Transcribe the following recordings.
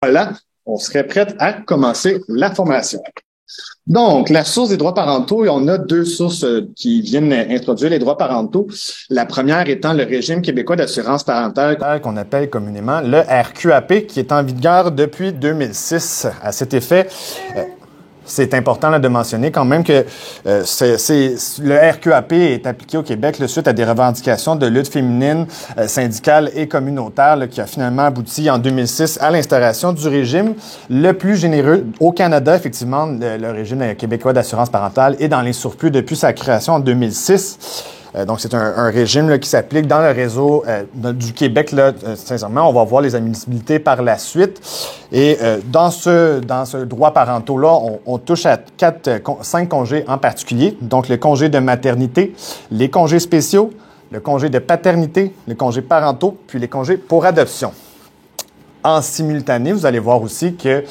Voilà, on serait prêt à commencer la formation. Donc, la source des droits parentaux, on a deux sources qui viennent introduire les droits parentaux. La première étant le régime québécois d'assurance parentale qu'on appelle communément le RQAP, qui est en vigueur depuis 2006. À cet effet, c'est important là, de mentionner quand même que le RQAP est appliqué au Québec suite à des revendications de lutte féminine, syndicale et communautaire qui a finalement abouti en 2006 à l'instauration du régime le plus généreux au Canada. Effectivement, le régime québécois d'assurance parentale est dans les surplus depuis sa création en 2006. Donc, c'est un régime là, qui s'applique dans le réseau du Québec. Là, sincèrement, on va voir les admissibilités par la suite. Et dans ce droit parentaux-là, on touche à 5 congés en particulier. Donc, le congé de maternité, les congés spéciaux, le congé de paternité, les congés parentaux, puis les congés pour adoption. En simultané, vous allez voir aussi que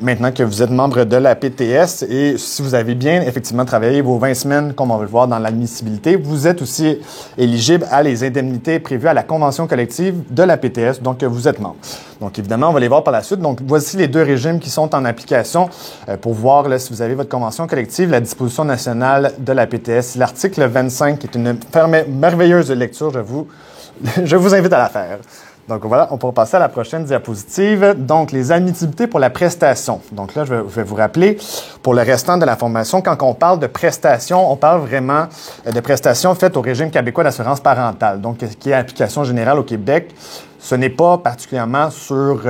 maintenant que vous êtes membre de la PTS et si vous avez bien effectivement travaillé vos 20 semaines, comme on va le voir dans l'admissibilité, vous êtes aussi éligible à les indemnités prévues à la convention collective de la PTS, donc vous êtes membre. Donc évidemment, on va les voir par la suite. Donc voici les deux régimes qui sont en application pour voir là, si vous avez votre convention collective, la disposition nationale de la PTS, l'article 25 qui est une merveilleuse lecture, je vous invite à la faire. Donc voilà, on pourra passer à la prochaine diapositive. Donc, les admissibilités pour la prestation. Donc là, je vais vous rappeler, pour le restant de la formation, quand on parle de prestation, on parle vraiment de prestations faites au régime québécois d'assurance parentale, donc qui est application générale au Québec. Ce n'est pas particulièrement sur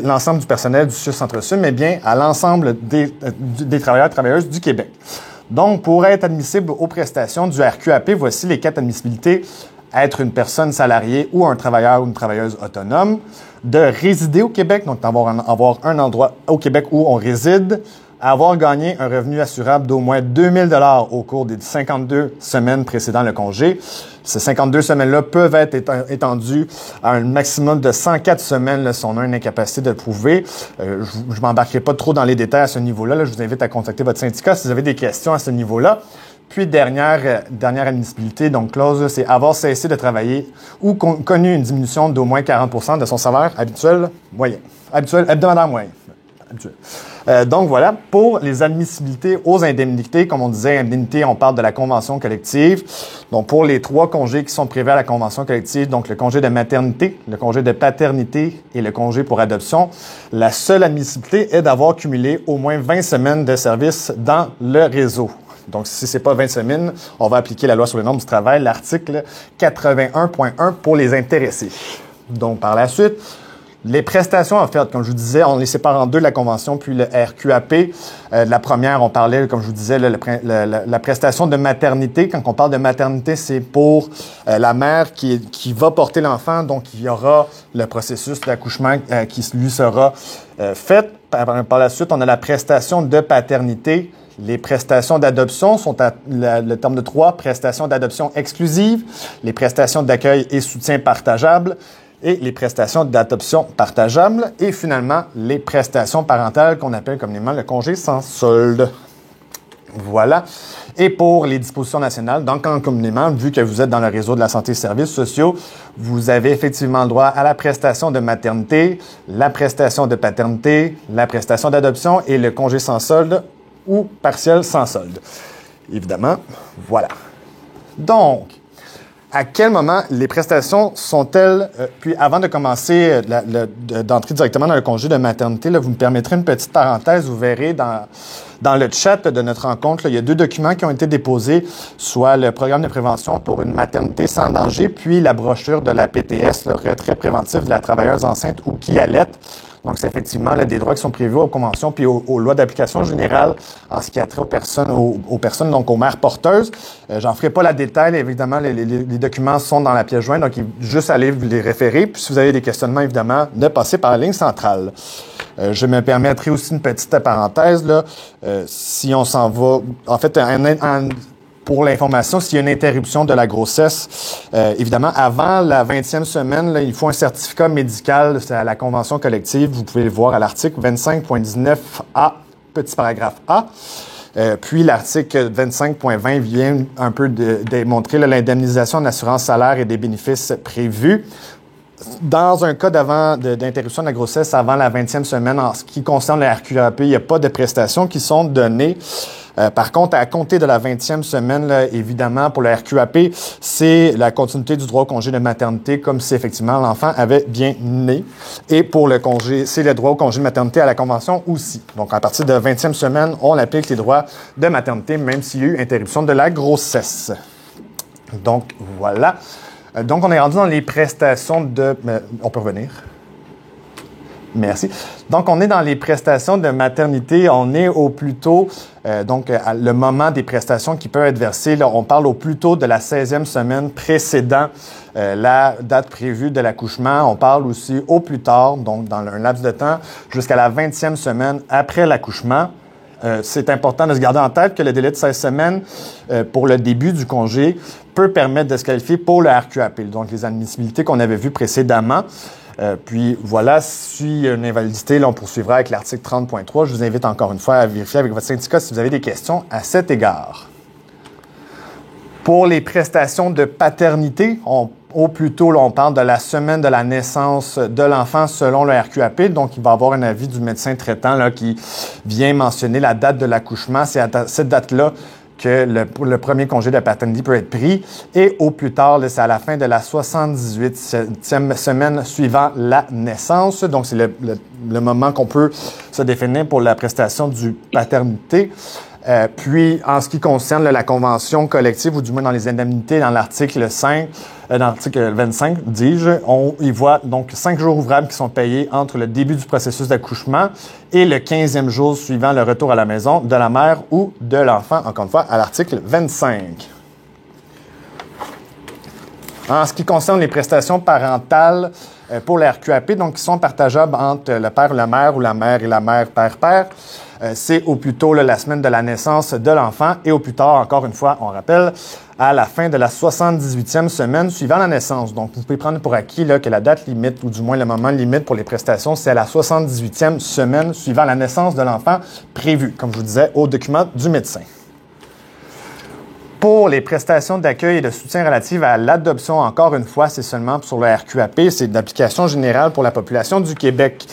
l'ensemble du personnel du CIUS-Centre-Sud, mais bien à l'ensemble des travailleurs et travailleuses du Québec. Donc, pour être admissible aux prestations du RQAP, voici les 4 admissibilités. Être une personne salariée ou un travailleur ou une travailleuse autonome, de résider au Québec, donc avoir un endroit au Québec où on réside, avoir gagné un revenu assurable d'au moins 2 000 $ au cours des 52 semaines précédant le congé. Ces 52 semaines-là peuvent être étendues à un maximum de 104 semaines là, si on a une incapacité de le prouver. Je m'embarquerai pas trop dans les détails à ce niveau-là. Là, je vous invite à contacter votre syndicat si vous avez des questions à ce niveau-là. Puis, dernière admissibilité, donc clause, c'est avoir cessé de travailler ou connu une diminution d'au moins 40 % de son salaire habituel moyen. Hebdomadaire moyen. Habituel. Donc, voilà. Pour les admissibilités aux indemnités, comme on disait, indemnité, on parle de la convention collective. Donc, pour les 3 congés qui sont prévus à la convention collective, donc le congé de maternité, le congé de paternité et le congé pour adoption, la seule admissibilité est d'avoir cumulé au moins 20 semaines de service dans le réseau. Donc, si c'est pas 20 semaines, on va appliquer la loi sur le nombre du travail, l'article 81.1 pour les intéressés. Donc, par la suite, les prestations, en fait, comme je vous disais, on les sépare en deux, la convention puis le RQAP. La première, on parlait, comme je vous disais, la prestation de maternité. Quand on parle de maternité, c'est pour la mère qui va porter l'enfant. Donc, il y aura le processus d'accouchement qui lui sera fait. Par la suite, on a la prestation de paternité. Les prestations d'adoption sont le terme de 3, prestations d'adoption exclusives, les prestations d'accueil et soutien partageables et les prestations d'adoption partageables et finalement les prestations parentales qu'on appelle communément le congé sans solde. Voilà. Et pour les dispositions nationales, donc communément, vu que vous êtes dans le réseau de la santé et services sociaux, vous avez effectivement le droit à la prestation de maternité, la prestation de paternité, la prestation d'adoption et le congé sans solde ou partiel sans solde. Évidemment, voilà. Donc, à quel moment les prestations sont-elles... puis avant de commencer d'entrer directement dans le congé de maternité, là, vous me permettrez une petite parenthèse. Vous verrez dans le chat de notre rencontre, là, il y a 2 documents qui ont été déposés, soit le programme de prévention pour une maternité sans danger, puis la brochure de la PTS, le retrait préventif de la travailleuse enceinte ou qui allaite. Donc, c'est effectivement là, des droits qui sont prévus aux conventions puis aux lois d'application générale en ce qui a trait aux personnes, donc aux mères porteuses. J'en ferai pas la détail. Évidemment, les documents sont dans la pièce jointe, donc juste aller vous les référer. Puis, si vous avez des questionnements, évidemment, de passer par la ligne centrale. Je me permettrai aussi une petite parenthèse. Là, si on s'en va... En fait, pour l'information, s'il y a une interruption de la grossesse, évidemment, avant la 20e semaine, là, il faut un certificat médical, c'est à la convention collective. Vous pouvez le voir à l'article 25.19a, petit paragraphe A. Puis l'article 25.20 vient un peu démontrer l'indemnisation de l'assurance salaire et des bénéfices prévus. Dans un cas d'interruption de la grossesse avant la 20e semaine, en ce qui concerne le RQAP, il n'y a pas de prestations qui sont données. Par contre, à compter de la 20e semaine, là, évidemment, pour le RQAP, c'est la continuité du droit au congé de maternité, comme si effectivement l'enfant avait bien né. Et pour le congé, c'est le droit au congé de maternité à la Convention aussi. Donc, à partir de la 20e semaine, on applique les droits de maternité, même s'il y a eu interruption de la grossesse. Donc, voilà. Donc, on est rendu dans les prestations de... On peut revenir. Merci. Donc, on est dans les prestations de maternité. On est au plus tôt, le moment des prestations qui peuvent être versées. Là, on parle au plus tôt de la 16e semaine précédant la date prévue de l'accouchement. On parle aussi au plus tard, donc dans un laps de temps, jusqu'à la 20e semaine après l'accouchement. C'est important de se garder en tête que le délai de 16 semaines pour le début du congé peut permettre de se qualifier pour le RQAP, donc les admissibilités qu'on avait vues précédemment. Puis voilà, s'il y a une invalidité, là, on poursuivra avec l'article 30.3. Je vous invite encore une fois à vérifier avec votre syndicat si vous avez des questions à cet égard. Pour les prestations de paternité, au plus tôt, là, on parle de la semaine de la naissance de l'enfant selon le RQAP. Donc, il va y avoir un avis du médecin traitant là, qui vient mentionner la date de l'accouchement. C'est à cette date-là que le premier congé de paternité peut être pris. Et au plus tard, là, c'est à la fin de la 78e semaine suivant la naissance. Donc, c'est le moment qu'on peut se définir pour la prestation du paternité. Puis, en ce qui concerne la convention collective, ou du moins dans les indemnités, dans l'article 5, dans l'article 25, dis-je, on y voit donc 5 jours ouvrables qui sont payés entre le début du processus d'accouchement et le 15e jour suivant le retour à la maison de la mère ou de l'enfant, encore une fois, à l'article 25. En ce qui concerne les prestations parentales pour la RQAP, donc qui sont partageables entre le père et la mère ou la mère et la mère père-père, c'est au plus tôt là, la semaine de la naissance de l'enfant et au plus tard, encore une fois, on rappelle, à la fin de la 78e semaine suivant la naissance. Donc, vous pouvez prendre pour acquis là, que la date limite, ou du moins le moment limite pour les prestations, c'est à la 78e semaine suivant la naissance de l'enfant prévue, comme je vous disais, au document du médecin. Pour les prestations d'accueil et de soutien relatives à l'adoption, encore une fois, c'est seulement sur le RQAP, c'est d'application générale pour la population du Québec.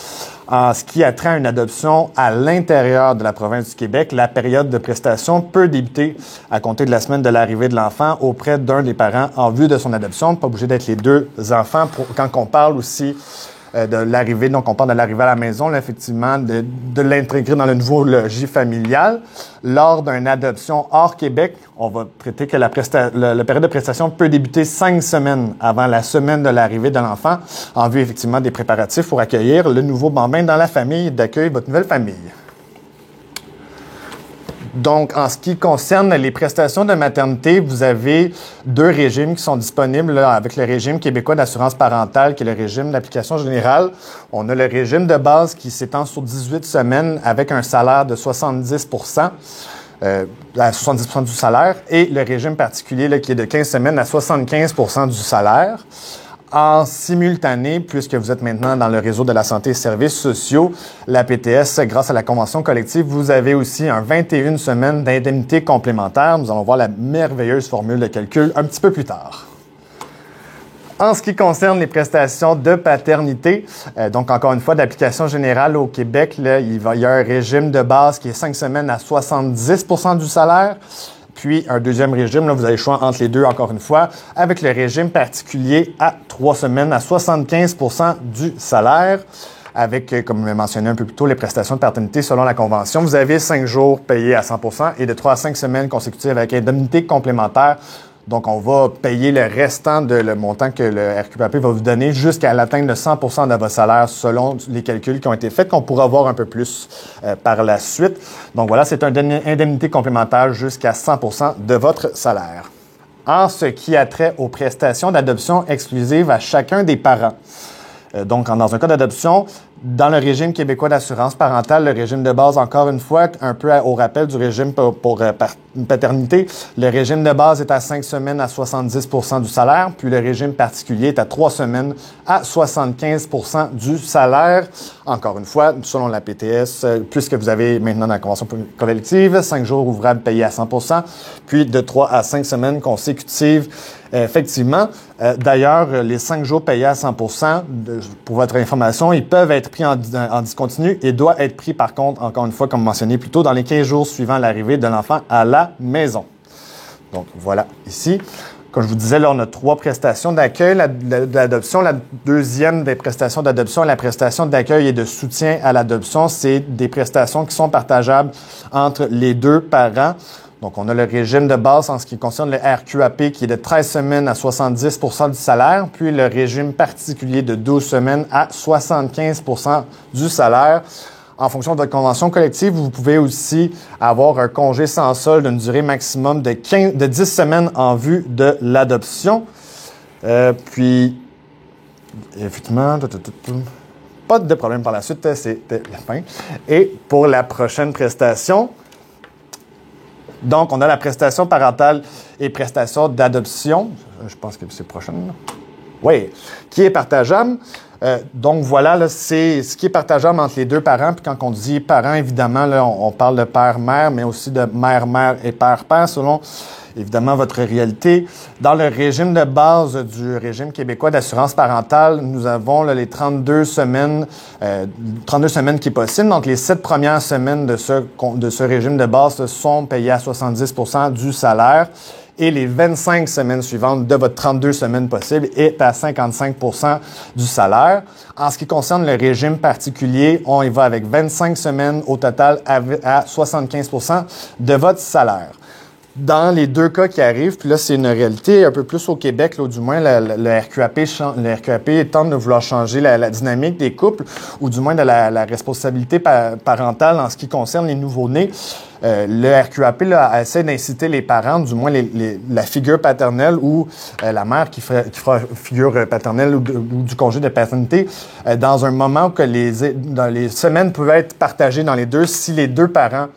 En ce qui a trait à une adoption à l'intérieur de la province du Québec, la période de prestation peut débuter à compter de la semaine de l'arrivée de l'enfant auprès d'un des parents en vue de son adoption. Pas obligé d'être les deux enfants. Quand on parle aussi de l'arrivée, donc on parle de l'arrivée à la maison, là, effectivement, de l'intégrer dans le nouveau logis familial. Lors d'une adoption hors Québec, on va traiter que la période de prestation peut débuter 5 semaines avant la semaine de l'arrivée de l'enfant, en vue effectivement des préparatifs pour accueillir le nouveau bambin dans la famille, d'accueil votre nouvelle famille. Donc, en ce qui concerne les prestations de maternité, vous avez 2 régimes qui sont disponibles là, avec le régime québécois d'assurance parentale, qui est le régime d'application générale. On a le régime de base qui s'étend sur 18 semaines avec un salaire de 70 à 70 du salaire, et le régime particulier là, qui est de 15 semaines à 75 du salaire. En simultané, puisque vous êtes maintenant dans le réseau de la santé et services sociaux, la PTS, grâce à la convention collective, vous avez aussi un 21 semaines d'indemnité complémentaire. Nous allons voir la merveilleuse formule de calcul un petit peu plus tard. En ce qui concerne les prestations de paternité, donc encore une fois, d'application générale au Québec, là, il y a un régime de base qui est 5 semaines à 70 du salaire. Puis un deuxième régime, là, vous avez le choix entre les deux, encore une fois, avec le régime particulier à 3 semaines à 75 du salaire, avec, comme je l'ai mentionné un peu plus tôt, les prestations de paternité selon la Convention. Vous avez 5 jours payés à 100 et de 3 à 5 semaines consécutives avec indemnité complémentaire. Donc, on va payer le restant de le montant que le RQAP va vous donner jusqu'à l'atteinte de 100 de votre salaire selon les calculs qui ont été faits, qu'on pourra voir un peu plus par la suite. Donc, voilà, c'est une indemnité complémentaire jusqu'à 100 de votre salaire. En ce qui a trait aux prestations d'adoption exclusives à chacun des parents. Donc, dans un cas d'adoption, Dans le régime québécois d'assurance parentale, le régime de base, encore une fois, un peu au rappel du régime pour paternité, le régime de base est à 5 semaines à 70 % du salaire, puis le régime particulier est à 3 semaines à 75 % du salaire. Encore une fois, selon la PTS, puisque vous avez maintenant dans la convention collective, 5 jours ouvrables payés à 100 %, puis de 3 à 5 semaines consécutives. Effectivement, d'ailleurs, les 5 jours payés à 100 %, pour votre information, ils peuvent être pris en discontinu et doivent être pris, par contre, encore une fois, comme mentionné plus tôt, dans les 15 jours suivant l'arrivée de l'enfant à la maison. Donc, voilà, ici. Comme je vous disais, là, on a 3 prestations d'accueil d'adoption. La deuxième des prestations d'adoption, la prestation d'accueil et de soutien à l'adoption, c'est des prestations qui sont partageables entre les 2 parents. Donc, on a le régime de base en ce qui concerne le RQAP qui est de 13 semaines à 70 % du salaire, puis le régime particulier de 12 semaines à 75 % du salaire. En fonction de votre convention collective, vous pouvez aussi avoir un congé sans solde d'une durée maximum de 10 semaines en vue de l'adoption. Puis, effectivement, pas de problème par la suite, c'était la fin. Et pour la prochaine prestation, donc, on a la prestation parentale et prestation d'adoption. Je pense que c'est prochaine. Oui, qui est partageable. Donc, voilà, là, c'est ce qui est partageable entre les 2 parents. Puis quand on dit parents, évidemment, là, on parle de père-mère, mais aussi de mère-mère et père-père, selon, évidemment, votre réalité. Dans le régime de base du régime québécois d'assurance parentale, nous avons là, les 32 semaines qui est possible. Donc, les 7 premières semaines de ce régime de base sont payées à 70 % du salaire. Et les 25 semaines suivantes de votre 32 semaines possibles est à 55 % du salaire. En ce qui concerne le régime particulier, on y va avec 25 semaines au total à 75 % de votre salaire. Dans les 2 cas qui arrivent, puis là, c'est une réalité un peu plus au Québec, là, du moins, le RQAP tente de vouloir changer la dynamique des couples, ou du moins de la responsabilité parentale en ce qui concerne les nouveau-nés. Le RQAP là, essaie d'inciter les parents, du moins la figure paternelle ou la mère qui fera figure paternelle ou du congé de paternité, dans un moment où dans les semaines peuvent être partagées dans les 2 si les 2 parents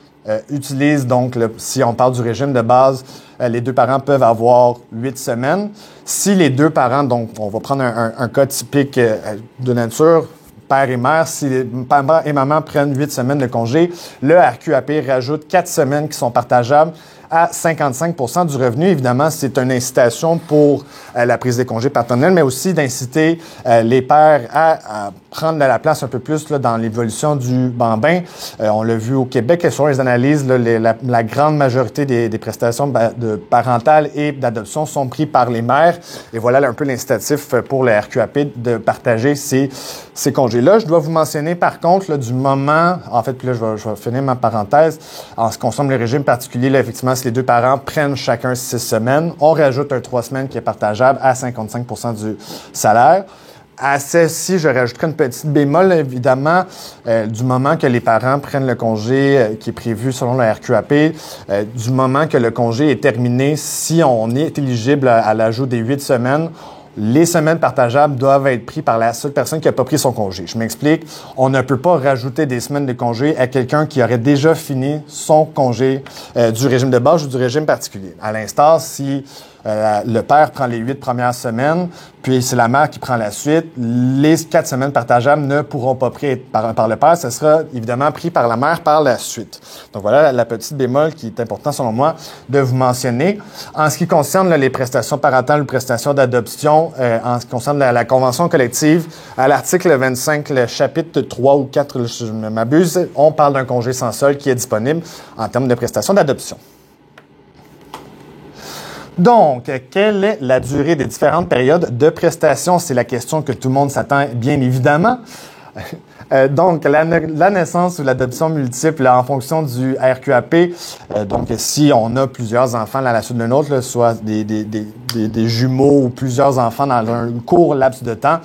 utilisent donc, si on parle du régime de base, les 2 parents peuvent avoir 8 semaines. Si les 2 parents, donc on va prendre un cas typique de nature, père et mère, si papa et maman prennent 8 semaines de congé, le RQAP rajoute 4 semaines qui sont partageables à 55 % du revenu. Évidemment, c'est une incitation pour la prise des congés paternels, mais aussi d'inciter les pères à prendre de la place un peu plus là, dans l'évolution du bambin. On l'a vu au Québec, sur les analyses, là, la grande majorité des prestations parentales et d'adoption sont prises par les mères. Et voilà là, un peu l'incitatif pour le RQAP de partager ces congés-là. Je dois vous mentionner par contre là, du moment, en fait, puis là, je vais finir ma parenthèse, en ce qui concerne le régime particulier, là, effectivement, si les 2 parents prennent chacun 6 semaines, on rajoute un 3 semaines qui est partageable à 55 % du salaire. À celle-ci, je rajouterai une petite bémol, évidemment, du moment que les parents prennent le congé qui est prévu selon le RQAP, du moment que le congé est terminé, si on est éligible à l'ajout des 8 semaines, les semaines partageables doivent être prises par la seule personne qui n'a pas pris son congé. Je m'explique. On ne peut pas rajouter des semaines de congé à quelqu'un qui aurait déjà fini son congé du régime de base ou du régime particulier. À l'instar, si le père prend les 8 premières semaines, puis c'est la mère qui prend la suite, les 4 semaines partageables ne pourront pas pris par le père. Ce sera évidemment pris par la mère par la suite. Donc voilà la petite bémol qui est important selon moi de vous mentionner. En ce qui concerne les prestations parentales ou prestations d'adoption, en ce qui concerne la convention collective, à l'article 25, le chapitre 3 ou 4, je m'abuse, on parle d'un congé sans solde qui est disponible en termes de prestations d'adoption. Donc, quelle est la durée des différentes périodes de prestations? C'est la question que tout le monde s'attend, bien évidemment. Donc, la naissance ou l'adoption multiple en fonction du RQAP, donc si on a plusieurs enfants à la suite d'un autre, là, soit des jumeaux ou plusieurs enfants dans un court laps de temps,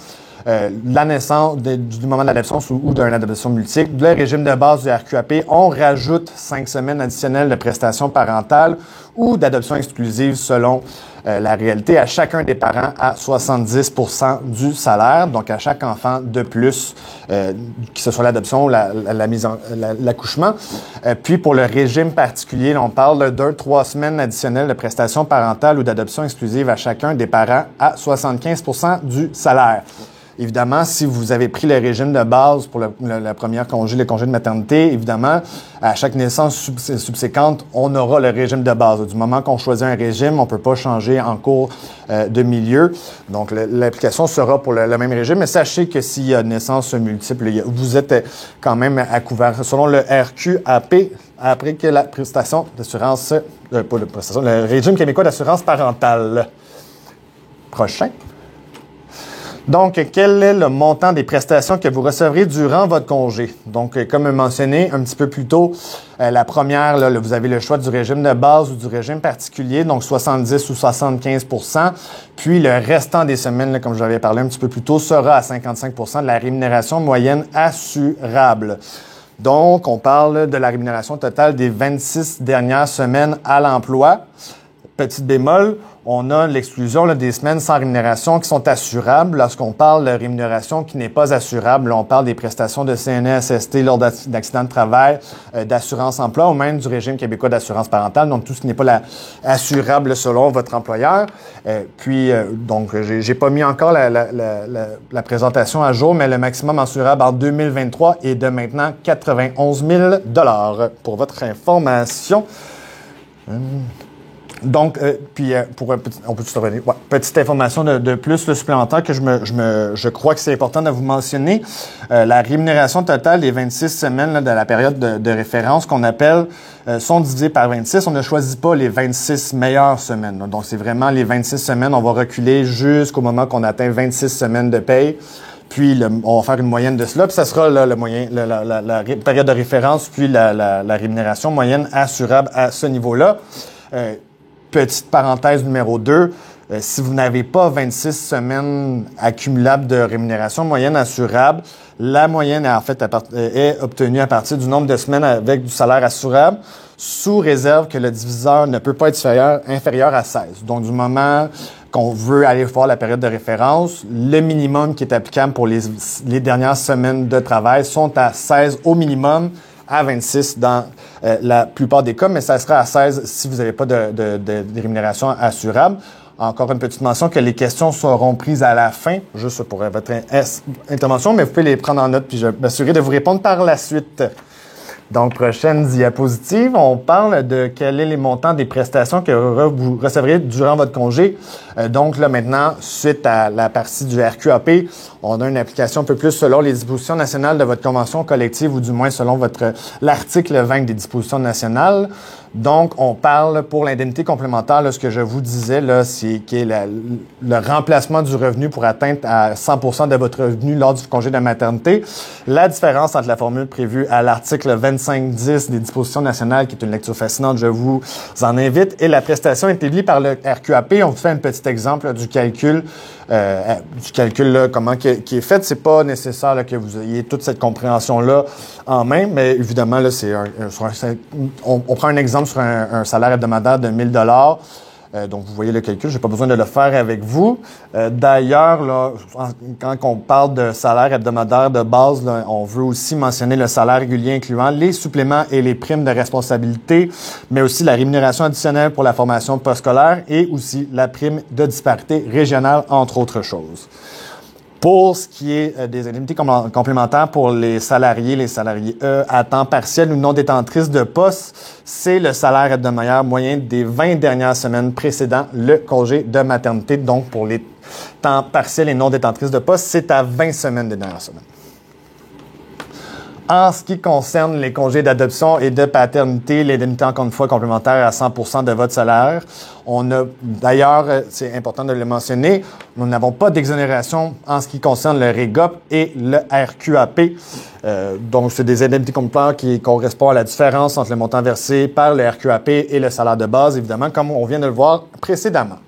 la naissance, du moment de l'adoption ou d'une adoption multiple, le régime de base du RQAP, on rajoute 5 semaines additionnelles de prestations parentales ou d'adoption exclusive selon la réalité à chacun des parents à 70% du salaire, donc à chaque enfant de plus, que ce soit l'adoption ou l'accouchement. Puis pour le régime particulier, on parle de 3 semaines additionnelles de prestations parentales ou d'adoption exclusive à chacun des parents à 75% du salaire. Évidemment, si vous avez pris le régime de base pour le premier congé, le congé de maternité, évidemment, à chaque naissance subséquente, on aura le régime de base. Du moment qu'on choisit un régime, on peut pas changer en cours de milieu. Donc, l'application sera pour le même régime. Mais sachez que s'il y a naissance multiple, vous êtes quand même à couvert. Selon le RQAP, après que la prestation d'assurance, le régime québécois d'assurance parentale. Prochain. Donc, quel est le montant des prestations que vous recevrez durant votre congé? Donc, comme mentionné un petit peu plus tôt, la première, là, vous avez le choix du régime de base ou du régime particulier, donc 70 ou 75%. Puis, le restant des semaines, là, comme j'avais parlé un petit peu plus tôt, sera à 55% de la rémunération moyenne assurable. Donc, on parle de la rémunération totale des 26 dernières semaines à l'emploi. Petit bémol, on a l'exclusion des semaines sans rémunération qui sont assurables. Lorsqu'on parle de rémunération qui n'est pas assurable, on parle des prestations de CNESST lors d'accidents de travail, d'assurance emploi ou même du régime québécois d'assurance parentale. Donc, tout ce qui n'est pas assurable selon votre employeur. Donc, j'ai pas mis encore la présentation à jour, mais le maximum assurable en 2023 est de maintenant 91 000 $ pour votre information. Donc, on peut tout revenir. Ouais, petite information de plus supplémentaire que je crois que c'est important de vous mentionner. La rémunération totale des 26 semaines là, de la période de référence qu'on appelle sont divisées par 26. On ne choisit pas les 26 meilleures semaines. Là. Donc, c'est vraiment les 26 semaines. On va reculer jusqu'au moment qu'on atteint 26 semaines de paye. Puis, on va faire une moyenne de cela. Puis, ça sera là, la période de référence, puis la rémunération moyenne assurable à ce niveau-là. Petite parenthèse numéro 2, si vous n'avez pas 26 semaines accumulables de rémunération moyenne assurable, la moyenne est obtenue à partir du nombre de semaines avec du salaire assurable, sous réserve que le diviseur ne peut pas être inférieur à 16. Donc, du moment qu'on veut aller voir la période de référence, le minimum qui est applicable pour les dernières semaines de travail sont à 16 au minimum, à 26 dans la plupart des cas, mais ça sera à 16 si vous n'avez pas de rémunération assurable. Encore une petite mention que les questions seront prises à la fin, juste pour votre intervention, mais vous pouvez les prendre en note puis je m'assurerai de vous répondre par la suite. Donc, prochaine diapositive, on parle de quels sont les montants des prestations que vous recevrez durant votre congé. Donc, là, maintenant, suite à la partie du RQAP, on a une application un peu plus selon les dispositions nationales de votre convention collective ou du moins selon l'article 20 des dispositions nationales. Donc, on parle pour l'indemnité complémentaire, là, ce que je vous disais, là, c'est le remplacement du revenu pour atteindre à 100% de votre revenu lors du congé de maternité. La différence entre la formule prévue à l'article 25.10 des dispositions nationales, qui est une lecture fascinante, je vous en invite, et la prestation établie par le RQAP. On vous fait un petit exemple là, du calcul là, comment qui est fait. C'est pas nécessaire là, que vous ayez toute cette compréhension-là en main, mais évidemment, là, on prend un exemple sur un salaire hebdomadaire de 1 000 $. Donc, vous voyez le calcul, j'ai pas besoin de le faire avec vous. D'ailleurs, là, quand on parle de salaire hebdomadaire de base, là, on veut aussi mentionner le salaire régulier incluant les suppléments et les primes de responsabilité, mais aussi la rémunération additionnelle pour la formation postscolaire et aussi la prime de disparité régionale, entre autres choses. Pour ce qui est des indemnités complémentaires pour les salariés à temps partiel ou non détentrices de poste, c'est le salaire hebdomadaire moyen des 20 dernières semaines précédant le congé de maternité. Donc, pour les temps partiels et non détentrices de poste, c'est à 20 semaines des dernières semaines. En ce qui concerne les congés d'adoption et de paternité, l'indemnité, encore une fois, complémentaire à 100% de votre salaire. On a, d'ailleurs, c'est important de le mentionner, nous n'avons pas d'exonération en ce qui concerne le REGOP et le RQAP. Donc, c'est des indemnités complémentaires qui correspondent à la différence entre le montant versé par le RQAP et le salaire de base, évidemment, comme on vient de le voir précédemment.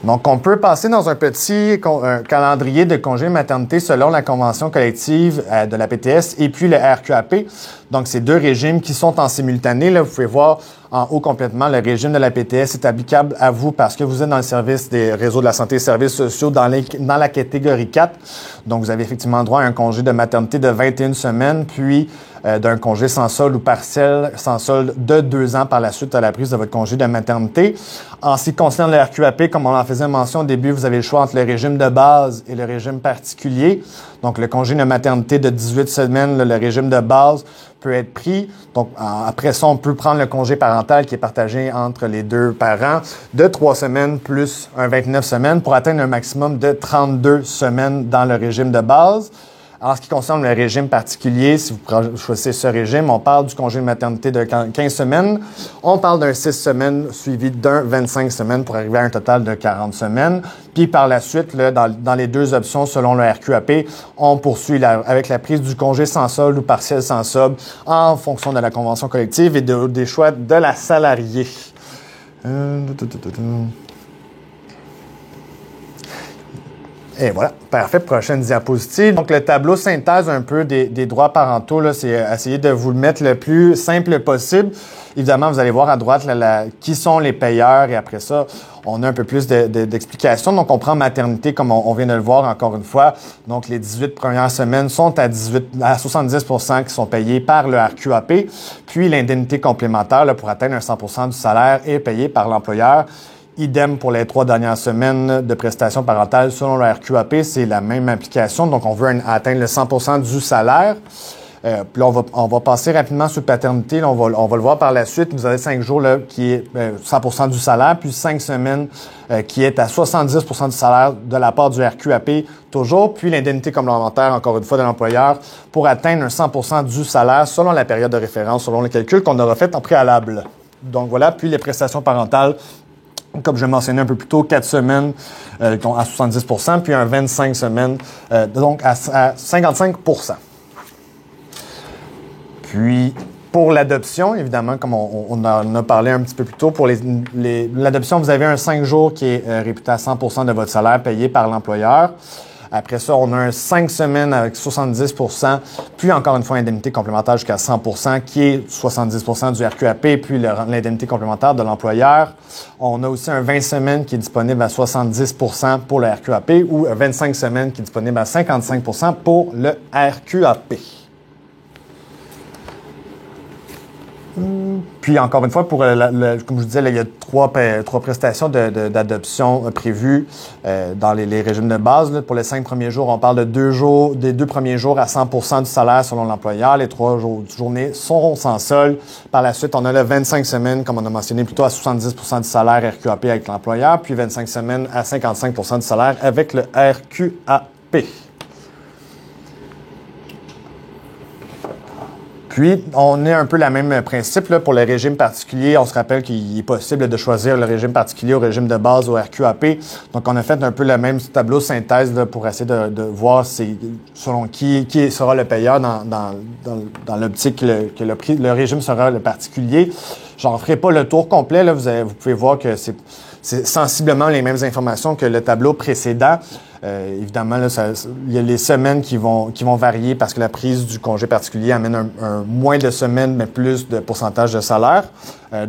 Donc, on peut passer dans un petit calendrier de congé maternité selon la convention collective de la PTS et puis le RQAP. Donc, c'est deux régimes qui sont en simultané. Là, vous pouvez voir en haut complètement, le régime de la PTS est applicable à vous parce que vous êtes dans le service des réseaux de la santé et services sociaux dans la catégorie 4. Donc, vous avez effectivement droit à un congé de maternité de 21 semaines, puis d'un congé sans solde ou partiel sans solde de 2 ans par la suite à la prise de votre congé de maternité. En ce qui concerne le RQAP, comme on en faisait mention au début, vous avez le choix entre le régime de base et le régime particulier. Donc, le congé de maternité de 18 semaines, le régime de base peut être pris. Donc, après ça, on peut prendre le congé parental qui est partagé entre les deux parents de 3 semaines plus un 29 semaines pour atteindre un maximum de 32 semaines dans le régime de base. En ce qui concerne le régime particulier, si vous choisissez ce régime, on parle du congé de maternité de 15 semaines. On parle d'un 6 semaines suivi d'un 25 semaines pour arriver à un total de 40 semaines. Puis par la suite, là, dans les deux options selon le RQAP, on poursuit avec la prise du congé sans solde ou partiel sans solde en fonction de la convention collective et des choix de la salariée. Et voilà, parfait. Prochaine diapositive. Donc, le tableau synthèse un peu des droits parentaux, là, c'est essayer de vous le mettre le plus simple possible. Évidemment, vous allez voir à droite qui sont les payeurs et après ça, on a un peu plus d'explications. Donc, on prend maternité comme on vient de le voir encore une fois. Donc, les 18 premières semaines sont à 70% qui sont payés par le RQAP. Puis, l'indemnité complémentaire là, pour atteindre un 100% du salaire est payée par l'employeur. Idem pour les 3 dernières semaines de prestations parentales selon le RQAP, c'est la même application. Donc, on veut atteindre le 100% du salaire. Puis là, on va passer rapidement sur paternité. Là, on va le voir par la suite. Vous avez 5 jours là, qui est 100% du salaire, puis 5 semaines qui est à 70% du salaire de la part du RQAP toujours. Puis l'indemnité complémentaire, encore une fois, de l'employeur pour atteindre un 100% du salaire selon la période de référence, selon le calcul qu'on aura fait en préalable. Donc voilà, puis les prestations parentales, comme je mentionnais un peu plus tôt, 4 semaines à 70%, puis un 25 semaines, donc à 55%. Puis, pour l'adoption, évidemment, comme on en a parlé un petit peu plus tôt, pour l'adoption, vous avez un 5 jours qui est réputé à 100% de votre salaire payé par l'employeur. Après ça, on a un 5 semaines avec 70%, puis encore une fois, indemnité complémentaire jusqu'à 100%, qui est 70% du RQAP, puis l'indemnité complémentaire de l'employeur. On a aussi un 20 semaines qui est disponible à 70% pour le RQAP ou un 25 semaines qui est disponible à 55% pour le RQAP. Puis, encore une fois, pour comme je vous disais, là, il y a trois prestations d'adoption prévues dans les régimes de base. Là. Pour les 5 premiers jours, on parle des 2 premiers jours à 100% du salaire selon l'employeur. Les 3 journées seront sans solde. Par la suite, on a le 25 semaines, comme on a mentionné plutôt, à 70% du salaire RQAP avec l'employeur, puis 25 semaines à 55% du salaire avec le RQAP. Puis, on est un peu le même principe là, pour le régime particulier. On se rappelle qu'il est possible de choisir le régime particulier au régime de base au RQAP. Donc, on a fait un peu le même tableau synthèse là, pour essayer de voir selon qui sera le payeur dans l'optique que le régime sera le particulier. J'en ferai pas le tour complet. Là. Vous pouvez voir que c'est sensiblement les mêmes informations que le tableau précédent. Évidemment, là, il y a les semaines qui vont varier parce que la prise du congé particulier amène un moins de semaines, mais plus de pourcentage de salaire.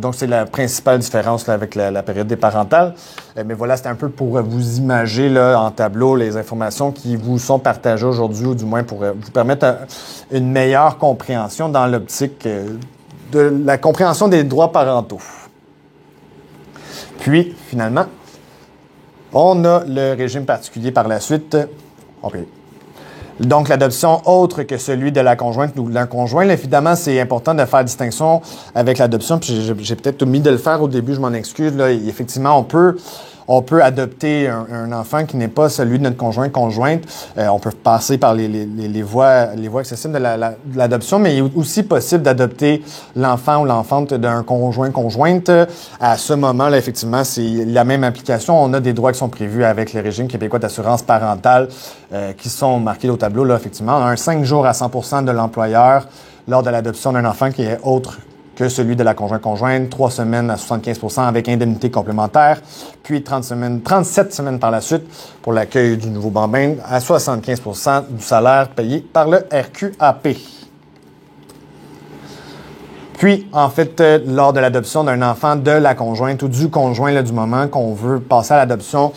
Donc, c'est la principale différence là, avec la période des parentales. Mais voilà, c'était un peu pour vous imager là, en tableau les informations qui vous sont partagées aujourd'hui, ou du moins pour vous permettre une meilleure compréhension dans l'optique de la compréhension des droits parentaux. Puis, finalement, on a le régime particulier par la suite. Okay. Donc, l'adoption autre que celui de la conjointe ou de d'un conjoint. Là, évidemment, c'est important de faire distinction avec l'adoption. Puis j'ai peut-être omis de le faire au début, je m'en excuse. Là. Effectivement, on peut adopter un enfant qui n'est pas celui de notre conjointe. On peut passer par les voies accessibles de l'adoption, mais il est aussi possible d'adopter l'enfant ou l'enfante d'un conjointe. À ce moment-là, effectivement, c'est la même application. On a des droits qui sont prévus avec le régime québécois d'assurance parentale qui sont marqués au tableau. Là, effectivement, on a un 5 jours à 100% de l'employeur lors de l'adoption d'un enfant qui est autre que celui de la conjointe-conjointe, 3 semaines à 75% avec indemnité complémentaire, puis 37 semaines par la suite pour l'accueil du nouveau bambin à 75% du salaire payé par le RQAP. Puis, en fait, lors de l'adoption d'un enfant de la conjointe ou du conjoint, là, du moment qu'on veut passer à l'adoption,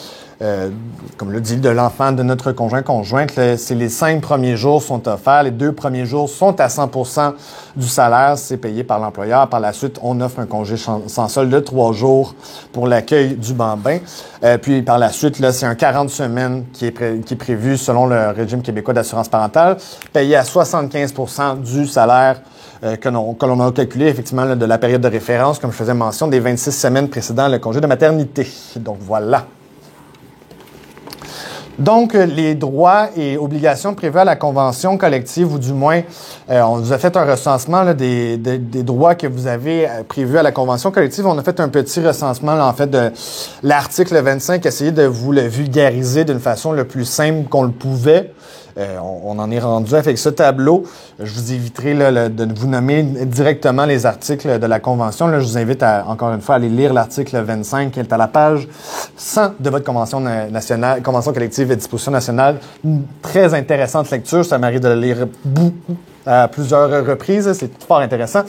comme le dit, de l'enfant de notre conjointe, c'est les 5 premiers jours sont offerts. Les 2 premiers jours sont à 100% du salaire. C'est payé par l'employeur. Par la suite, on offre un congé sans solde de 3 jours pour l'accueil du bambin. Puis, par la suite, là, c'est un 40 semaines qui est prévu selon le régime québécois d'assurance parentale, payé à 75% du salaire que l'on a calculé effectivement là, de la période de référence, comme je faisais mention, des 26 semaines précédant le congé de maternité. Donc, voilà. Donc, les droits et obligations prévues à la convention collective, ou du moins, on vous a fait un recensement là, des droits que vous avez prévus à la convention collective. On a fait un petit recensement, là, en fait, de l'article 25, essayer de vous le vulgariser d'une façon le plus simple qu'on le pouvait. On en est rendu avec ce tableau. Je vous éviterai là, de vous nommer directement les articles de la Convention. Là, je vous invite encore une fois à aller lire l'article 25 qui est à la page 100 de votre Convention nationale, Convention collective et disposition nationale. Une très intéressante lecture. Ça m'arrive de le lire beaucoup à plusieurs reprises. C'est fort intéressant.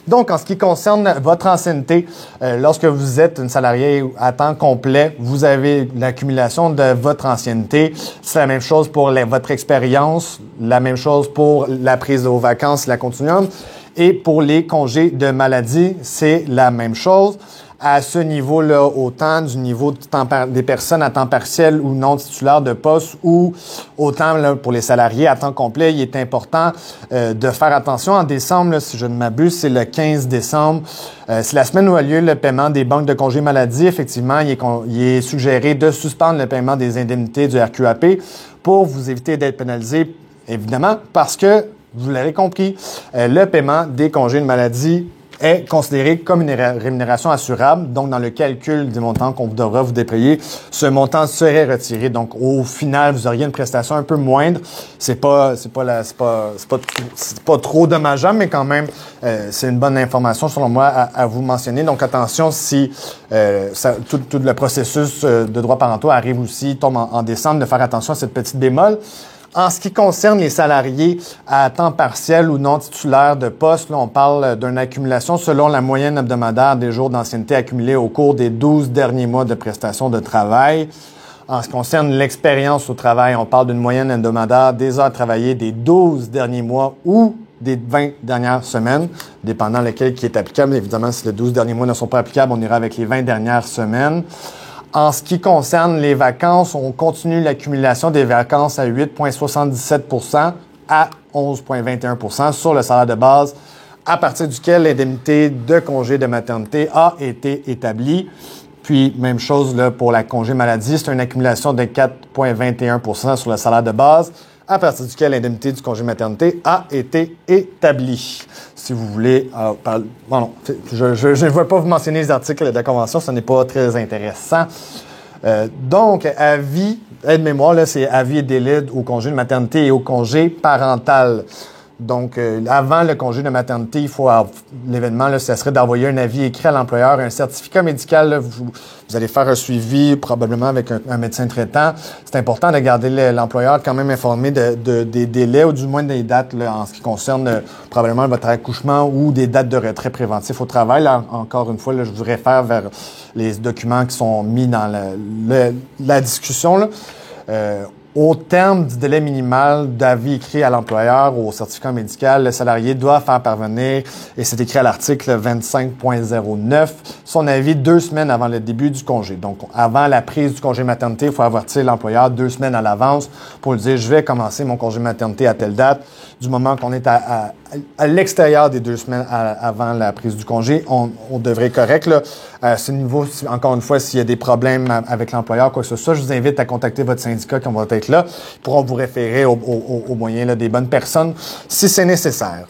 Donc, en ce qui concerne votre ancienneté, lorsque vous êtes une salariée à temps complet, vous avez l'accumulation de votre ancienneté. C'est la même chose pour votre expérience, la même chose pour la prise aux vacances, la continuum. Et pour les congés de maladie, c'est la même chose. À ce niveau-là, autant du niveau des personnes à temps partiel ou non titulaires de poste ou autant là, pour les salariés à temps complet, il est important de faire attention. En décembre, là, si je ne m'abuse, c'est le 15 décembre. C'est la semaine où a lieu le paiement des banques de congés maladie. Effectivement, il est suggéré de suspendre le paiement des indemnités du RQAP pour vous éviter d'être pénalisé, évidemment, parce que, vous l'avez compris, le paiement des congés de maladie est considéré comme une rémunération assurable. Donc, dans le calcul du montant qu'on devra vous dépayer, ce montant serait retiré. Donc, au final, vous auriez une prestation un peu moindre. C'est pas trop dommageable, mais quand même, c'est une bonne information, selon moi, à vous mentionner. Donc, attention si tout le processus de droits parentaux arrive aussi, tombe en décembre, de faire attention à cette petite bémol. En ce qui concerne les salariés à temps partiel ou non titulaires de poste, là, on parle d'une accumulation selon la moyenne hebdomadaire des jours d'ancienneté accumulés au cours des 12 derniers mois de prestation de travail. En ce qui concerne l'expérience au travail, on parle d'une moyenne hebdomadaire des heures travaillées des 12 derniers mois ou des 20 dernières semaines, dépendant lequel qui est applicable. Évidemment, si les 12 derniers mois ne sont pas applicables, on ira avec les 20 dernières semaines. En ce qui concerne les vacances, on continue l'accumulation des vacances à 8,77% à 11,21% sur le salaire de base, à partir duquel l'indemnité de congé de maternité a été établie. Puis, même chose là, pour la congé maladie, c'est une accumulation de 4,21% sur le salaire de base, à partir duquel l'indemnité du congé maternité a été établie. Si vous voulez... je ne vais pas vous mentionner les articles de la Convention, ce n'est pas très intéressant. Donc, avis, aide-mémoire, là, c'est avis et délai au congé de maternité et au congé parental. Donc, avant le congé de maternité, il faut l'événement, là, ça serait d'envoyer un avis écrit à l'employeur, un certificat médical. Là, vous allez faire un suivi probablement avec un médecin traitant. C'est important de garder l'employeur quand même informé des délais ou du moins des dates là, en ce qui concerne probablement votre accouchement ou des dates de retrait préventif au travail. Là, encore une fois, là, je vous réfère vers les documents qui sont mis dans la discussion. Là. Au terme du délai minimal d'avis écrit à l'employeur ou au certificat médical, le salarié doit faire parvenir, et c'est écrit à l'article 25.09, son avis 2 semaines avant le début du congé. Donc, avant la prise du congé maternité, il faut avertir l'employeur 2 semaines à l'avance pour lui dire « je vais commencer mon congé maternité à telle date ». Du moment qu'on est à l'extérieur des 2 semaines avant la prise du congé, on devrait être correct. Là. À ce niveau, encore une fois, s'il y a des problèmes avec l'employeur, quoi que ce soit, je vous invite à contacter votre syndicat qui va être là. Ils pourront vous référer au moyen là, des bonnes personnes si c'est nécessaire.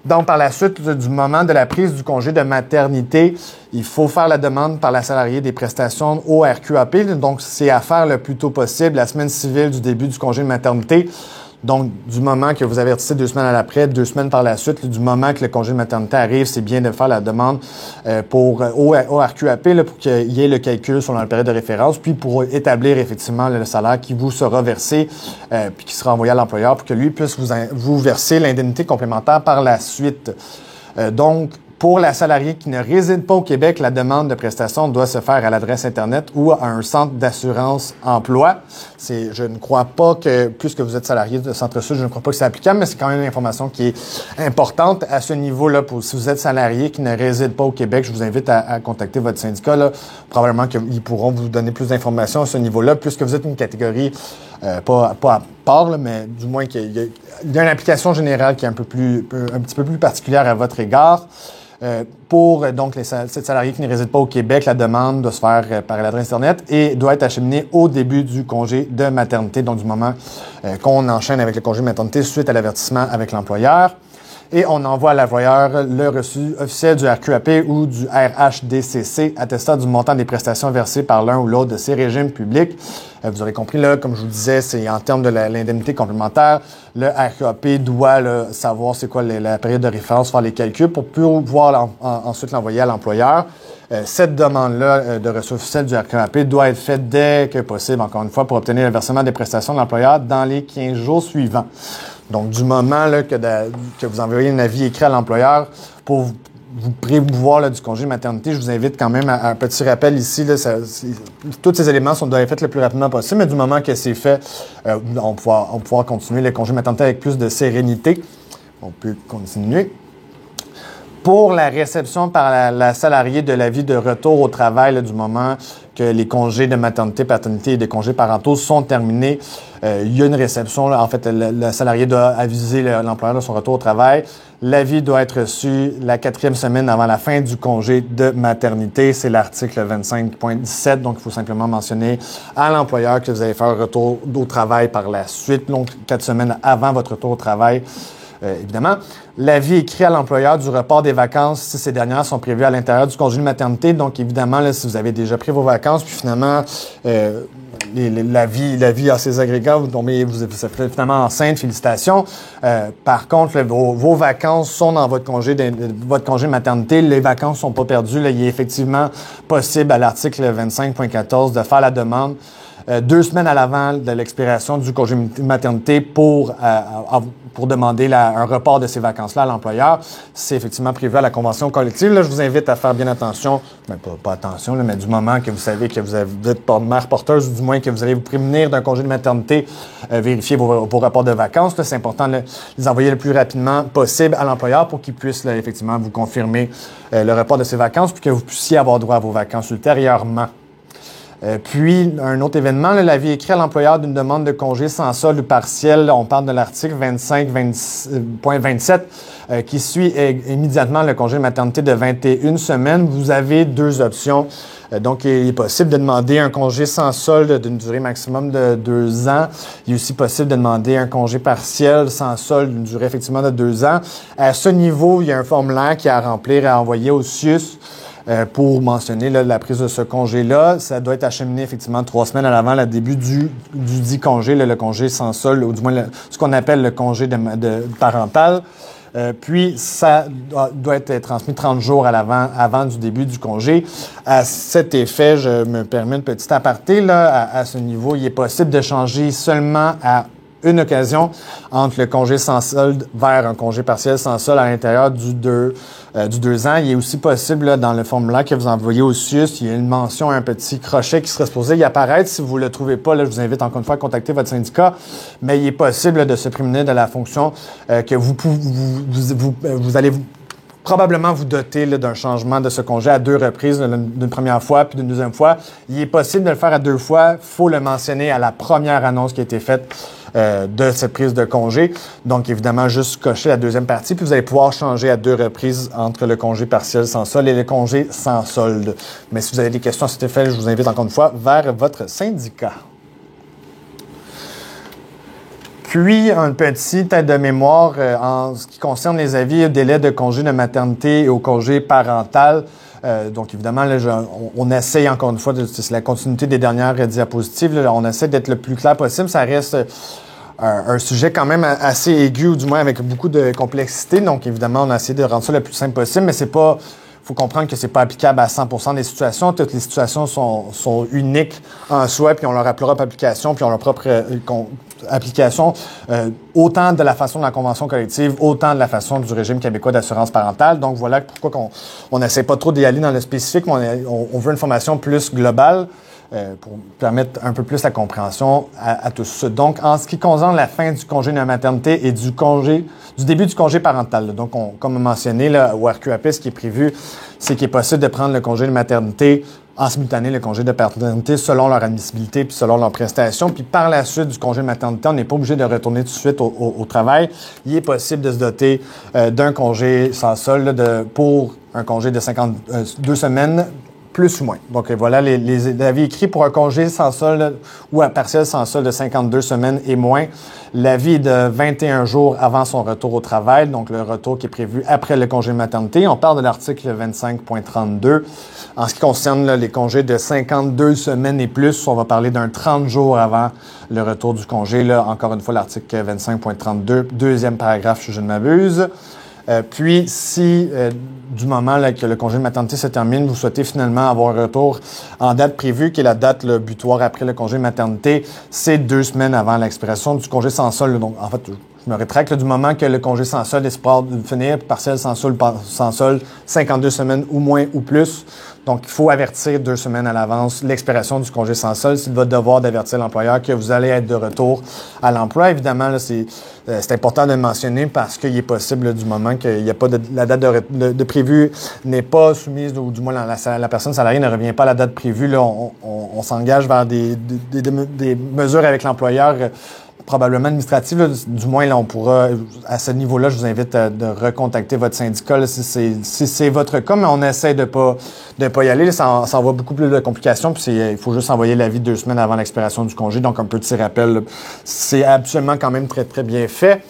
Donc, par la suite du moment de la prise du congé de maternité, il faut faire la demande par la salariée des prestations au RQAP. Donc, c'est à faire le plus tôt possible, la semaine civile du début du congé de maternité. Donc, du moment que vous avertissez 2 semaines à l'après, 2 semaines par la suite, du moment que le congé de maternité arrive, c'est bien de faire la demande au RQAP là, pour qu'il y ait le calcul sur la période de référence, puis pour établir effectivement le salaire qui vous sera versé, puis qui sera envoyé à l'employeur pour que lui puisse vous verser l'indemnité complémentaire par la suite. Donc, pour la salariée qui ne réside pas au Québec, la demande de prestation doit se faire à l'adresse Internet ou à un centre d'assurance emploi. Je ne crois pas que, puisque vous êtes salarié de Centre-Sud, je ne crois pas que c'est applicable, mais c'est quand même une information qui est importante à ce niveau-là. Si vous êtes salarié qui ne réside pas au Québec, je vous invite à contacter votre syndicat. Là. Probablement qu'ils pourront vous donner plus d'informations à ce niveau-là, puisque vous êtes une catégorie pas à part, là, mais du moins qu'il y a une application générale qui est un petit peu plus particulière à votre égard. Pour donc cette salariée qui ne réside pas au Québec, la demande doit se faire par l'adresse Internet et doit être acheminée au début du congé de maternité, donc du moment qu'on enchaîne avec le congé de maternité suite à l'avertissement avec l'employeur. Et on envoie à l'employeur le reçu officiel du RQAP ou du RHDCC, attestant du montant des prestations versées par l'un ou l'autre de ces régimes publics. Vous aurez compris, là, comme je vous disais, c'est en termes de l'indemnité complémentaire. Le RQAP doit savoir c'est quoi la période de référence, faire les calculs pour pouvoir ensuite l'envoyer à l'employeur. Cette demande-là de reçu officiel du RQAP doit être faite dès que possible, encore une fois, pour obtenir le versement des prestations de l'employeur dans les 15 jours suivants. Donc, du moment là, que vous envoyez un avis écrit à l'employeur pour vous prévoir là, du congé de maternité, je vous invite quand même à un petit rappel ici. Là, tous ces éléments doivent être faits le plus rapidement possible, mais du moment que c'est fait, on va pouvoir continuer le congé de maternité avec plus de sérénité. On peut continuer. Pour la réception par la salariée de l'avis de retour au travail, là, du moment que les congés de maternité, paternité et de congés parentaux sont terminés, il y a une réception. Là, en fait, le salarié doit aviser l'employeur de son retour au travail. L'avis doit être reçu la 4e semaine avant la fin du congé de maternité. C'est l'article 25.17. Donc, il faut simplement mentionner à l'employeur que vous allez faire un retour au travail par la suite, donc 4 semaines avant votre retour au travail. Évidemment, l'avis écrit à l'employeur du report des vacances si ces dernières sont prévues à l'intérieur du congé de maternité. Donc, évidemment, là, si vous avez déjà pris vos vacances, puis finalement, l'avis a ses agrégats, vous êtes finalement enceinte, félicitations. Par contre, vos vacances sont dans votre congé de maternité. Les vacances sont pas perdues. Là, il est effectivement possible à l'article 25.14 de faire la demande 2 semaines à l'avant de l'expiration du congé de maternité pour demander un report de ces vacances-là à l'employeur. C'est effectivement prévu à la convention collective. Là, je vous invite à faire bien attention, pas attention, là, mais du moment que vous savez que vous êtes mère porteuse, ou du moins que vous allez vous prémunir d'un congé de maternité, vérifier vos rapports de vacances. Là, c'est important de les envoyer le plus rapidement possible à l'employeur pour qu'il puisse là, effectivement vous confirmer le report de ces vacances, puis que vous puissiez avoir droit à vos vacances ultérieurement. Puis, un autre événement, l'avis écrit à l'employeur d'une demande de congé sans solde ou partiel. On parle de l'article 25.27 qui suit immédiatement le congé de maternité de 21 semaines. Vous avez 2 options. Donc, il est possible de demander un congé sans solde d'une durée maximum de 2 ans. Il est aussi possible de demander un congé partiel sans solde d'une durée effectivement de 2 ans. À ce niveau, il y a un formulaire qui est à remplir et à envoyer au CIUS. Pour mentionner là, la prise de ce congé-là. Ça doit être acheminé effectivement 3 semaines à l'avant, le début du dit congé, là, le congé sans solde, ou du moins ce qu'on appelle le congé de parental. Puis, ça doit être transmis 30 jours avant du début du congé. À cet effet, je me permets une petite aparté. Là, à ce niveau, il est possible de changer seulement à une occasion entre le congé sans solde vers un congé partiel sans solde à l'intérieur du 2 ans. Il est aussi possible, là, dans le formulaire que vous envoyez au CIUS, il y a une mention, un petit crochet qui serait supposé y apparaître. Si vous ne le trouvez pas, là, je vous invite encore une fois à contacter votre syndicat. Mais il est possible là, de se prémunir de la fonction que vous allez probablement vous doter là, d'un changement de ce congé à 2 reprises, d'une première fois puis d'une deuxième fois. Il est possible de le faire à 2 fois. Il faut le mentionner à la première annonce qui a été faite de cette prise de congé. Donc, évidemment, juste cocher la deuxième partie, puis vous allez pouvoir changer à 2 reprises entre le congé partiel sans solde et le congé sans solde. Mais si vous avez des questions à cet effet, je vous invite encore une fois vers votre syndicat. Puis, un petit aide de mémoire en ce qui concerne les avis et délais de congé de maternité et au congé parental. Donc, évidemment, là, on essaye encore une fois, c'est la continuité des dernières diapositives, là, on essaie d'être le plus clair possible. Ça reste un sujet quand même assez aigu, ou du moins avec beaucoup de complexité. Donc, évidemment, on a essayé de rendre ça le plus simple possible, mais c'est pas... faut comprendre que c'est pas applicable à 100% des situations. Toutes les situations sont uniques en soi, puis ont leur propre application, puis ont leur propre application, autant de la façon de la convention collective, autant de la façon du régime québécois d'assurance parentale. Donc, voilà pourquoi on n'essaie pas trop d'y aller dans le spécifique, mais on veut une formation plus globale, pour permettre un peu plus la compréhension à tous. Donc, en ce qui concerne la fin du congé de maternité et du début du congé parental, là, donc comme mentionné là, au RQAP, ce qui est prévu, c'est qu'il est possible de prendre le congé de maternité en simultané le congé de paternité selon leur admissibilité puis selon leurs prestations. Puis par la suite du congé de maternité, on n'est pas obligé de retourner tout de suite au travail. Il est possible de se doter d'un congé sans solde pour un congé de 52 semaines, plus ou moins. Donc, voilà les avis écrits pour un congé sans solde ou à partiel sans solde de 52 semaines et moins. L'avis est de 21 jours avant son retour au travail, donc le retour qui est prévu après le congé de maternité. On parle de l'article 25.32. En ce qui concerne là, les congés de 52 semaines et plus, on va parler d'un 30 jours avant le retour du congé. Là, encore une fois, l'article 25.32, deuxième paragraphe, si je ne m'abuse. Puis, si du moment là, que le congé de maternité se termine, vous souhaitez finalement avoir un retour en date prévue, qui est la date là, butoir après le congé de maternité, c'est 2 semaines avant l'expiration du congé sans solde. Donc, en fait, je me rétracte là, du moment que le congé sans solde est supposé finir, partiel sans solde, 52 semaines ou moins ou plus. Donc, il faut avertir 2 semaines à l'avance l'expiration du congé sans solde. C'est votre devoir d'avertir l'employeur que vous allez être de retour à l'emploi. Évidemment, là, c'est important de le mentionner parce qu'il est possible, là, du moment qu'il n'y a pas la date de prévue n'est pas soumise, ou du moins la personne salariée ne revient pas à la date prévue, là, on s'engage vers des mesures avec l'employeur, probablement administrative, là, du moins, là, on pourra, à ce niveau-là, je vous invite à de recontacter votre syndicat là, si c'est votre cas, mais on essaie de pas y aller. Là, ça envoie beaucoup plus de complications, puis il faut juste envoyer l'avis 2 semaines avant l'expiration du congé, donc un petit rappel. Là. C'est absolument quand même très, très bien fait.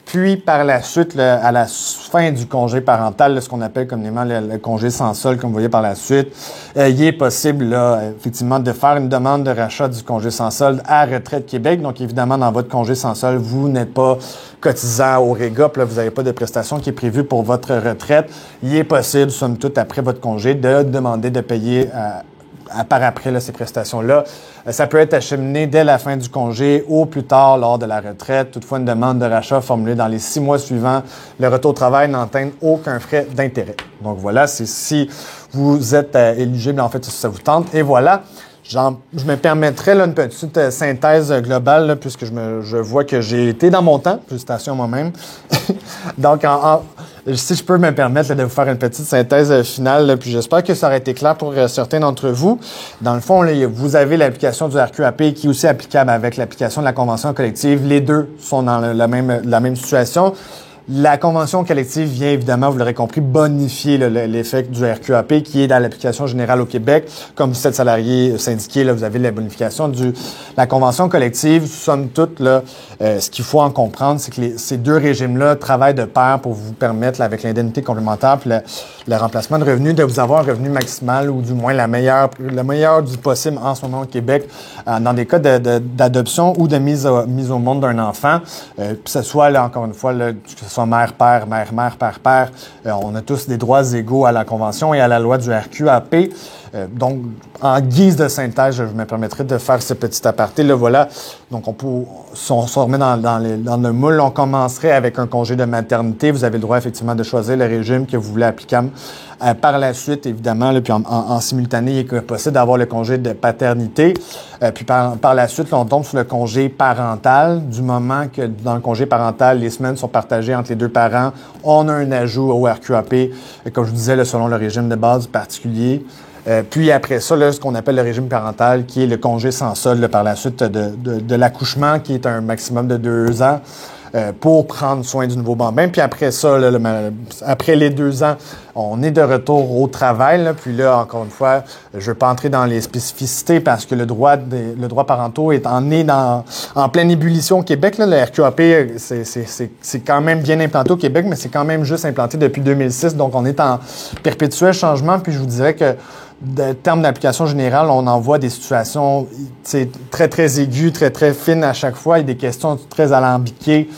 Puis, par la suite, à la fin du congé parental, là, ce qu'on appelle communément le congé sans solde, comme vous voyez par la suite, il est possible, là, effectivement, de faire une demande de rachat du congé sans solde à Retraite Québec. Donc, évidemment, dans votre congé sans solde, vous n'êtes pas cotisant au REGOP, là, vous n'avez pas de prestation qui est prévue pour votre retraite. Il est possible, somme toute, après votre congé, de demander de payer par après là, ces prestations-là. Ça peut être acheminé dès la fin du congé ou plus tard lors de la retraite. Toutefois, une demande de rachat formulée dans les 6 mois suivants le retour au travail n'entraîne aucun frais d'intérêt. Donc voilà, c'est si vous êtes éligible, en fait, si ça vous tente. Et voilà, je me permettrai là, une petite synthèse globale, là, puisque je vois que j'ai été dans mon temps. Félicitations moi-même. Donc, si je peux me permettre là, de vous faire une petite synthèse finale, là, puis j'espère que ça aurait été clair pour certains d'entre vous. Dans le fond, là, vous avez l'application du RQAP qui est aussi applicable avec l'application de la convention collective. Les deux sont dans la même situation. La convention collective vient évidemment, vous l'aurez compris, bonifier l'effet du RQAP qui est dans l'application générale au Québec. Comme vous êtes salarié syndiqué, là, vous avez la bonification de la convention collective. Somme toute, là, ce qu'il faut en comprendre, c'est que ces deux régimes-là travaillent de pair pour vous permettre, là, avec l'indemnité complémentaire puis le remplacement de revenus, de vous avoir un revenu maximal ou du moins le meilleur du possible en ce moment au Québec dans des cas d'adoption ou de mise au monde d'un enfant. Que ce soit, là, encore une fois, là, que ce soit mère-père, mère-mère, père-père, on a tous des droits égaux à la Convention et à la loi du RQAP. Donc, en guise de synthèse, je me permettrai de faire ce petit aparté. Là, voilà. Donc, si on se remet dans le moule, on commencerait avec un congé de maternité. Vous avez le droit, effectivement, de choisir le régime que vous voulez applicable. Par la suite, évidemment, là, puis en simultané, il est possible d'avoir le congé de paternité. Puis par la suite, là, on tombe sur le congé parental. Du moment que dans le congé parental, les semaines sont partagées entre les deux parents, on a un ajout au RQAP, comme je vous disais, là, selon le régime de base particulier. Puis après ça, là, ce qu'on appelle le régime parental, qui est le congé sans solde là, par la suite de l'accouchement, qui est un maximum de 2 ans. Pour prendre soin du nouveau bambin. Puis après ça, là, après les 2 ans, on est de retour au travail. Là. Puis là, encore une fois, je ne vais pas entrer dans les spécificités parce que le droit parentaux est en pleine ébullition au Québec. Là. Le RQAP, c'est quand même bien implanté au Québec, mais c'est quand même juste implanté depuis 2006. Donc, on est en perpétuel changement. Puis je vous dirais que de termes d'application générale, on en voit des situations très, très aiguës, très, très fines à chaque fois et des questions très alambiquées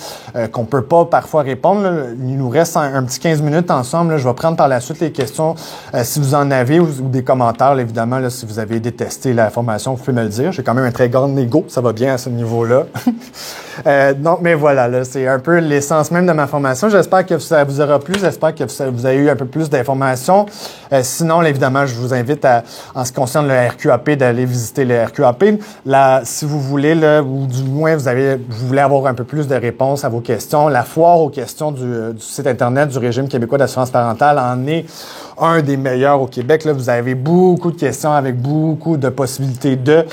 qu'on peut pas parfois répondre. Là. Il nous reste un petit 15 minutes ensemble. Là. Je vais prendre par la suite les questions si vous en avez ou des commentaires. Là, évidemment, là, si vous avez détesté la formation, vous pouvez me le dire. J'ai quand même un très grand ego. Ça va bien à ce niveau-là. Donc, mais voilà, là, c'est un peu l'essence même de ma formation. J'espère que ça vous aura plu. J'espère que vous avez eu un peu plus d'informations. Sinon, là, évidemment, je vous invite en ce qui concerne le RQAP, d'aller visiter le RQAP. Là, si vous voulez, là, ou du moins vous voulez avoir un peu plus de réponses à vos questions, la foire aux questions du site Internet du Régime québécois d'assurance parentale en est un des meilleurs au Québec. Là, vous avez beaucoup de questions avec beaucoup de possibilités de.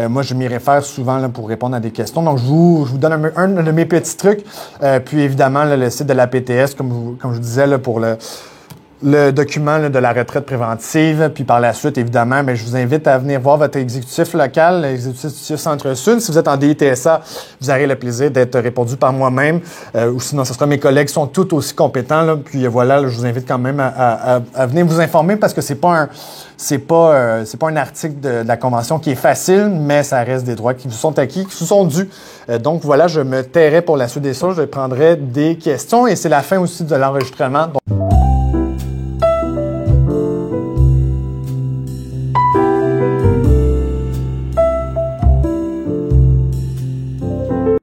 Moi, je m'y réfère souvent là, pour répondre à des questions. Donc, je vous donne un de mes petits trucs. Puis, évidemment, là, le site de la PTS, comme je vous disais, là, pour le document là, de la retraite préventive. Puis par la suite, évidemment, je vous invite à venir voir votre exécutif local, l'exécutif Centre-Sud. Si vous êtes en DITSA, vous aurez le plaisir d'être répondu par moi-même. Ou sinon, ce sera mes collègues qui sont tout aussi compétents. Là. Puis voilà, là, je vous invite quand même à venir vous informer parce que c'est pas un article de la Convention qui est facile, mais ça reste des droits qui vous sont acquis, qui vous sont dus. Donc voilà, je me tairai pour la suite des choses. Je prendrai des questions et c'est la fin aussi de l'enregistrement.